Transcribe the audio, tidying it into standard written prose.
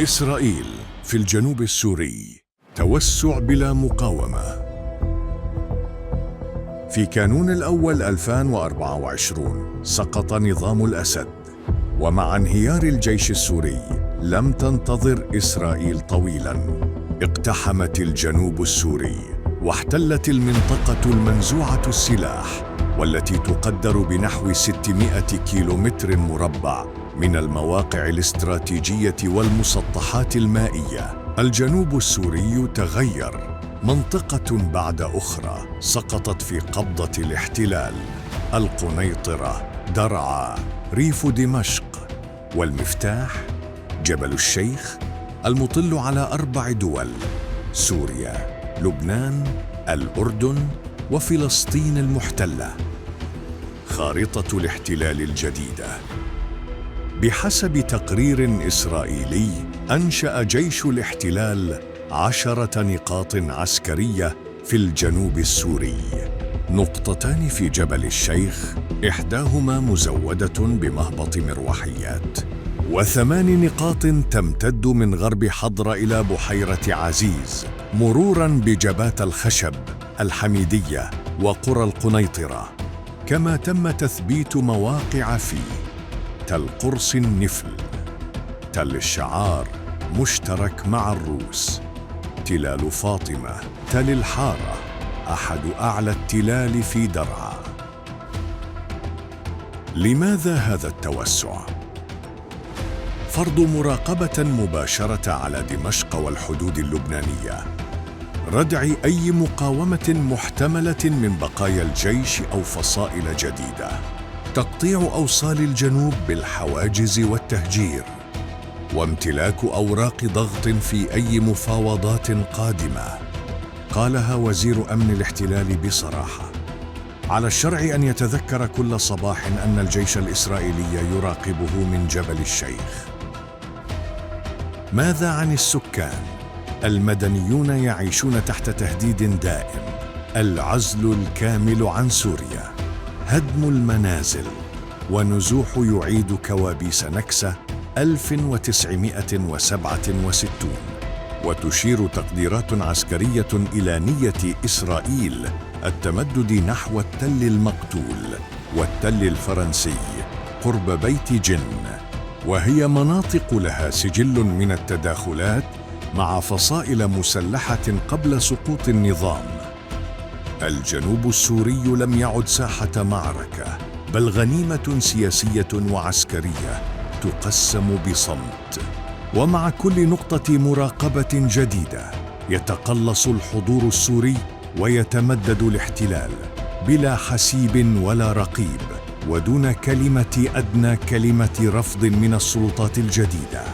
إسرائيل في الجنوب السوري، توسع بلا مقاومة. في كانون الأول 2024 سقط نظام الأسد، ومع انهيار الجيش السوري لم تنتظر إسرائيل طويلاً. اقتحمت الجنوب السوري واحتلت المنطقة المنزوعة السلاح، والتي تقدر بنحو 600 كيلومتر مربع من المواقع الاستراتيجية والمسطحات المائية. الجنوب السوري تغير، منطقة بعد أخرى سقطت في قبضة الاحتلال: القنيطرة، درعا، ريف دمشق، والمفتاح جبل الشيخ، المطل على 4 دول: سوريا، لبنان، الأردن، وفلسطين المحتلة. خارطة الاحتلال الجديدة. بحسب تقرير إسرائيلي، أنشأ جيش الاحتلال 10 نقاط عسكرية في الجنوب السوري: نقطتان في جبل الشيخ، إحداهما مزودة بمهبط مروحيات، و8 نقاط تمتد من غرب حضر إلى بحيرة عزيز، مروراً بجبات الخشب، الحميدية، وقرى القنيطرة. كما تم تثبيت مواقع في تل قرص النفل، تل الشعار مشترك مع الروس، تلال فاطمة، تل الحارة أحد أعلى التلال في درعا. لماذا هذا التوسع؟ فرض مراقبة مباشرة على دمشق والحدود اللبنانية، ردع أي مقاومة محتملة من بقايا الجيش أو فصائل جديدة، تقطيع أوصال الجنوب بالحواجز والتهجير، وامتلاك أوراق ضغط في أي مفاوضات قادمة. قالها وزير أمن الاحتلال بصراحة: على الشرع أن يتذكر كل صباح أن الجيش الإسرائيلي يراقبه من جبل الشيخ. ماذا عن السكان؟ المدنيون يعيشون تحت تهديد دائم: العزل الكامل عن سوريا، هدم المنازل، ونزوح يعيد كوابيس نكسة 1967. وتشير تقديرات عسكرية إلى نية إسرائيل التمدد نحو التل المقتول والتل الفرنسي قرب بيت جن، وهي مناطق لها سجل من التداخلات مع فصائل مسلحة قبل سقوط النظام. الجنوب السوري لم يعد ساحة معركة، بل غنيمة سياسية وعسكرية تقسم بصمت. ومع كل نقطة مراقبة جديدة يتقلص الحضور السوري ويتمدد الاحتلال بلا حسيب ولا رقيب، ودون أدنى كلمة رفض من السلطات الجديدة.